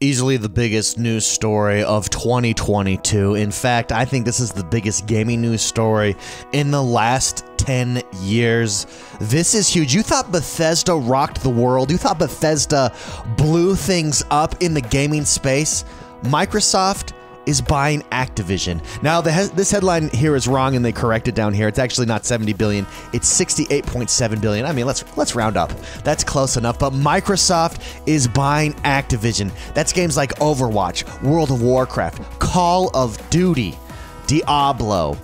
Easily the biggest news story of 2022. In fact, I think this is the biggest gaming news story in the last 10 years. This is huge. You thought Bethesda rocked the world. You thought Bethesda blew things up in the gaming space. Microsoft is buying Activision. Now, this headline here is wrong, and they corrected down here. It's actually not 70 billion. It's 68.7 billion. I mean, let's round up. That's close enough. But Microsoft is buying Activision. That's games like Overwatch, World of Warcraft, Call of Duty, Diablo,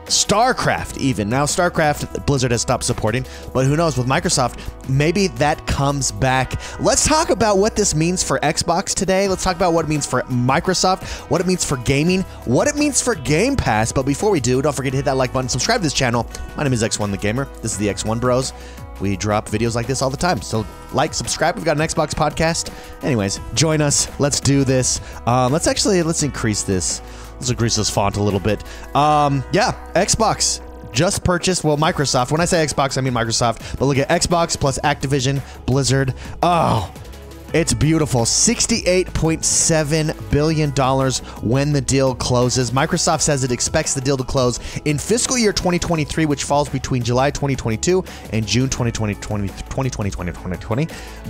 StarCraft even. Now, StarCraft, Blizzard has stopped supporting, but who knows, with Microsoft, maybe that comes back. Let's talk about what this means for Xbox today. Let's talk about what it means for Microsoft, what it means for gaming, what it means for Game Pass. But before we do, don't forget to hit that like button, subscribe to this channel. My name is X1 the Gamer. This is the XoneBros. We drop videos like this all the time. So like, subscribe. We've got an Xbox podcast. Anyways, join us. Let's do this. Let's increase this. Let's increase this font a little bit. Yeah, Xbox just purchased, well, Microsoft. When I say Xbox, I mean Microsoft. But look at Xbox plus Activision, Blizzard. Oh, it's beautiful. $68.7 billion when the deal closes. Microsoft says it expects the deal to close in fiscal year 2023, which falls between July 2022 and June 2020.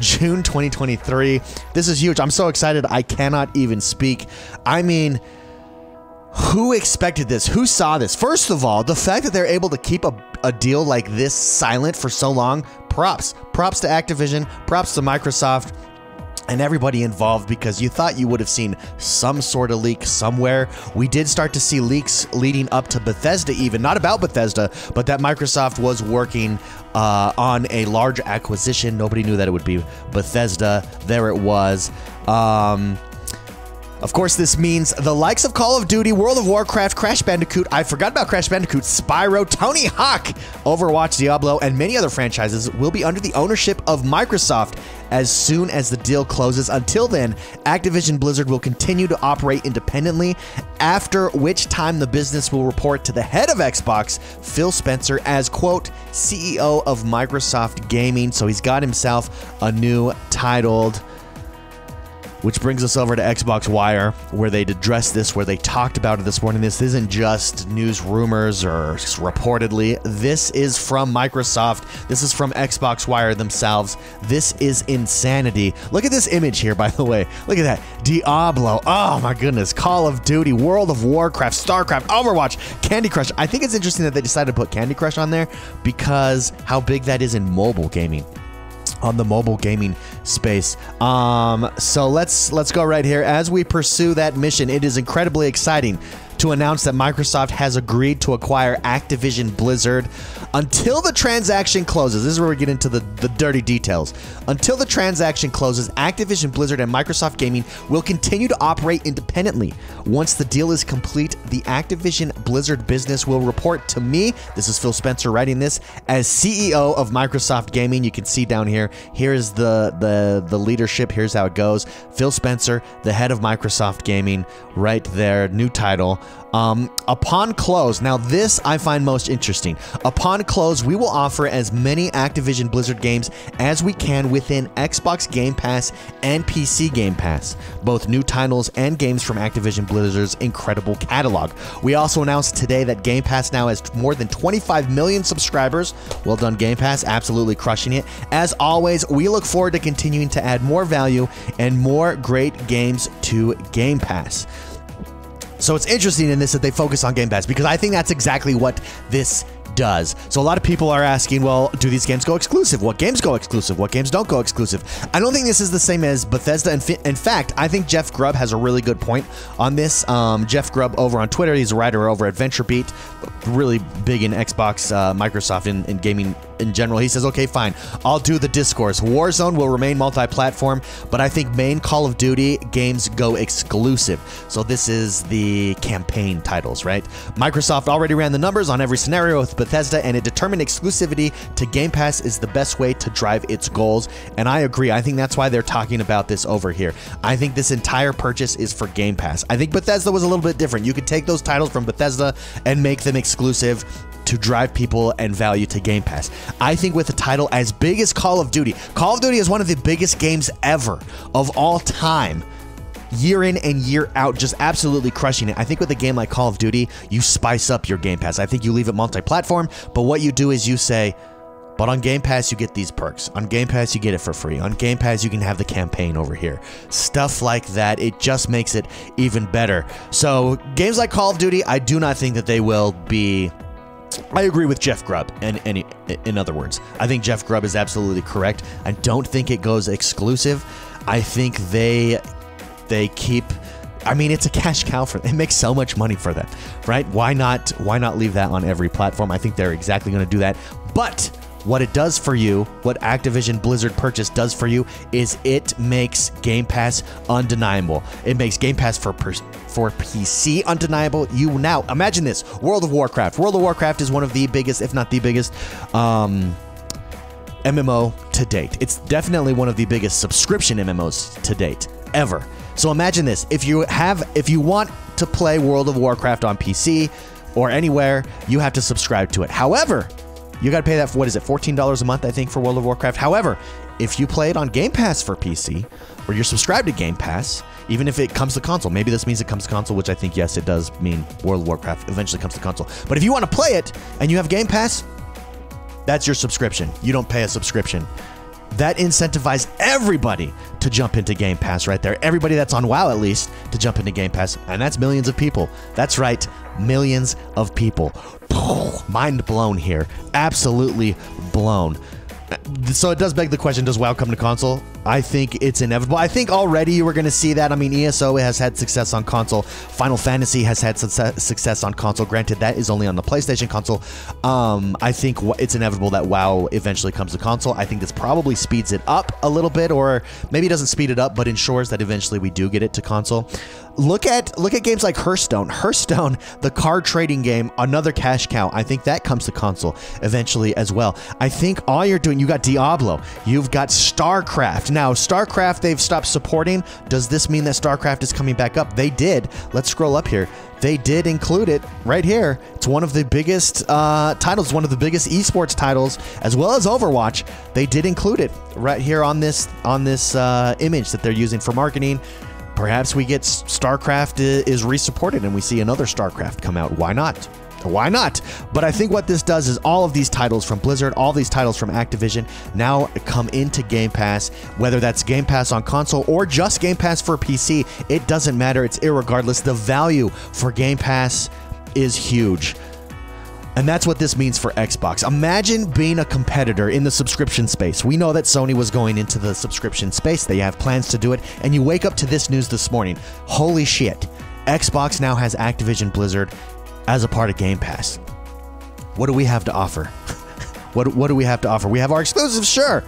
June 2023. This is huge. I'm so excited. I cannot even speak. I mean, who expected this? Who saw this? First of all, the fact that they're able to keep a deal like this silent for so long, props. Props to Activision, props to Microsoft, and everybody involved, because you thought you would have seen some sort of leak somewhere. We did start to see leaks leading up to Bethesda even, not about Bethesda, but that Microsoft was working on a large acquisition. Nobody knew that it would be Bethesda. There it was. Of course, this means the likes of Call of Duty, World of Warcraft, Crash Bandicoot, I forgot about Crash Bandicoot, Spyro, Tony Hawk, Overwatch, Diablo, and many other franchises will be under the ownership of Microsoft as soon as the deal closes. Until then, Activision Blizzard will continue to operate independently, after which time the business will report to the head of Xbox, Phil Spencer, as, quote, CEO of Microsoft Gaming. So he's got himself a new titled. Which brings us over to Xbox Wire, where they addressed this, where they talked about it this morning. This isn't just news rumors or reportedly. This is from Microsoft. This is from Xbox Wire themselves. This is insanity. Look at this image here, by the way. Look at that. Diablo. Oh, my goodness. Call of Duty, World of Warcraft, StarCraft, Overwatch, Candy Crush. I think it's interesting that they decided to put Candy Crush on there because how big that is in mobile gaming. On the mobile gaming space. So let's go right here. As we pursue that mission, it is incredibly exciting to announce that Microsoft has agreed to acquire Activision Blizzard. Until the transaction closes, this is where we get into the dirty details. Until the transaction closes, Activision Blizzard and Microsoft Gaming will continue to operate independently. Once the deal is complete, the Activision Blizzard business will report to me, this is Phil Spencer writing this, as CEO of Microsoft Gaming. You can see down here, here's the leadership, here's how it goes. Phil Spencer, the head of Microsoft Gaming, right there, new title. Upon close, now this I find most interesting. Upon close, we will offer as many Activision Blizzard games as we can within Xbox Game Pass and PC Game Pass, both new titles and games from Activision Blizzard's incredible catalog. We also announced today that Game Pass now has more than 25 million subscribers. Well done, Game Pass, absolutely crushing it. As always, we look forward to continuing to add more value and more great games to Game Pass. So it's interesting in this that they focus on Game Pass, because I think that's exactly what this does. So a lot of people are asking, well, do these games go exclusive? What games go exclusive? What games don't go exclusive? I don't think this is the same as Bethesda. In fact, I think Jeff Grubb has a really good point on this. Jeff Grubb over on Twitter, he's a writer over at VentureBeat, really big in Xbox, Microsoft, in gaming in general. He says, okay, fine, I'll do the discourse. Warzone will remain multi-platform, but I think main Call of Duty games go exclusive. So this is the campaign titles, right? Microsoft already ran the numbers on every scenario with Bethesda, and it determined exclusivity to Game Pass is the best way to drive its goals. And I agree. I think that's why they're talking about this over here. I think this entire purchase is for Game Pass. I think Bethesda was a little bit different. You could take those titles from Bethesda and make them exclusive to drive people and value to Game Pass. I think with a title as big as Call of Duty is one of the biggest games ever of all time. year in and year out, just absolutely crushing it. I think with a game like Call of Duty, you spice up your Game Pass. I think you leave it multi-platform, but what you do is you say, but on Game Pass, you get these perks. On Game Pass, you get it for free. On Game Pass, you can have the campaign over here. Stuff like that. It just makes it even better. So games like Call of Duty, I do not think that they will be... I agree with Jeff Grubb, and in other words. I think Jeff Grubb is absolutely correct. I don't think it goes exclusive. I think they keep... I mean, it's a cash cow for them. It makes so much money for them, right? Why not leave that on every platform? I think they're exactly going to do that. But... what it does for you, what Activision Blizzard purchase does for you, is it makes Game Pass undeniable. It makes Game Pass for PC undeniable. You now, imagine this, World of Warcraft. World of Warcraft is one of the biggest, if not the biggest, MMO to date. It's definitely one of the biggest subscription MMOs to date, ever. So imagine this, if you want to play World of Warcraft on PC or anywhere, you have to subscribe to it. However, you got to pay that for, what is it, $14 a month, I think, for World of Warcraft. However, if you play it on Game Pass for PC, or you're subscribed to Game Pass, even if it comes to console, maybe this means it comes to console, which I think, yes, it does mean World of Warcraft eventually comes to console. But if you want to play it, and you have Game Pass, that's your subscription. You don't pay a subscription. That incentivizes everybody to jump into Game Pass right there. Everybody that's on WoW, at least, to jump into Game Pass. And that's millions of people. That's right, millions of people. Mind blown here. Absolutely blown. So it does beg the question, does WoW come to console? I think it's inevitable. I think already you were going to see that. I mean, ESO has had success on console. Final Fantasy has had success on console. Granted, that is only on the PlayStation console. I think it's inevitable that WoW eventually comes to console. I think this probably speeds it up a little bit, or maybe it doesn't speed it up, but ensures that eventually we do get it to console. Look at games like Hearthstone. Hearthstone, the card trading game, another cash cow. I think that comes to console eventually as well. I think all you're doing, you got Diablo, you've got StarCraft. Now, StarCraft, they've stopped supporting. Does this mean that StarCraft is coming back up? They did. Let's scroll up here. They did include it right here. It's one of the biggest titles, one of the biggest esports titles, as well as Overwatch. They did include it right here on this image that they're using for marketing. Perhaps we get StarCraft is resupported and we see another StarCraft come out. Why not? Why not? But I think what this does is all of these titles from Blizzard, all these titles from Activision now come into Game Pass, whether that's Game Pass on console or just Game Pass for PC. It doesn't matter. It's irregardless. The value for Game Pass is huge. And that's what this means for Xbox. Imagine being a competitor in the subscription space. We know that Sony was going into the subscription space. They have plans to do it. And you wake up to this news this morning. Holy shit. Xbox now has Activision Blizzard as a part of Game Pass. What do we have to offer? What do we have to offer? We have our exclusives, sure.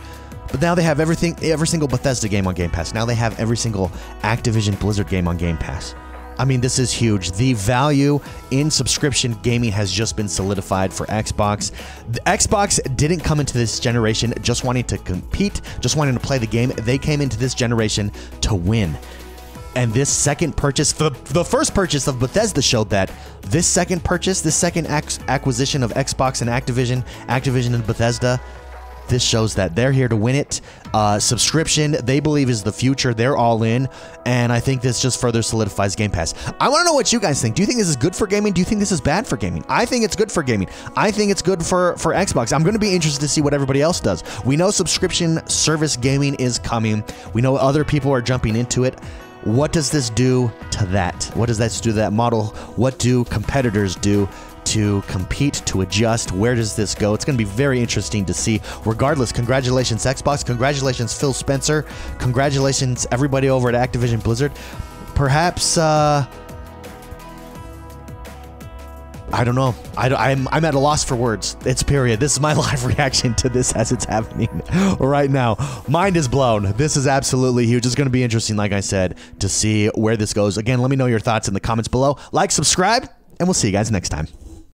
But now they have every single Bethesda game on Game Pass. Now they have every single Activision Blizzard game on Game Pass. I mean, this is huge. The value in subscription gaming has just been solidified for Xbox. The Xbox didn't come into this generation just wanting to compete, just wanting to play the game. They came into this generation to win. And this second purchase, the first purchase of Bethesda showed that. This second purchase, this second acquisition of Xbox and Activision and Bethesda, this shows that they're here to win it. Subscription, they believe, is the future. They're all in, and I think this just further solidifies Game Pass. I want to know what you guys think. Do you think this is good for gaming? Do you think this is bad for gaming? I think it's good for gaming. I think it's good for Xbox. I'm going to be interested to see what everybody else does. We know subscription service gaming is coming. We know other people are jumping into it. What does this do to that? What does that do to that model? What do competitors do to compete, to adjust? Where does this go? It's going to be very interesting to see. Regardless, congratulations Xbox, congratulations Phil Spencer, congratulations everybody over at Activision Blizzard. Perhaps, I don't know. I'm at a loss for words. It's period. This is my live reaction to this as it's happening right now. Mind is blown. This is absolutely huge. It's going to be interesting, like I said, to see where this goes. Again, let me know your thoughts in the comments below. Like, subscribe, and we'll see you guys next time.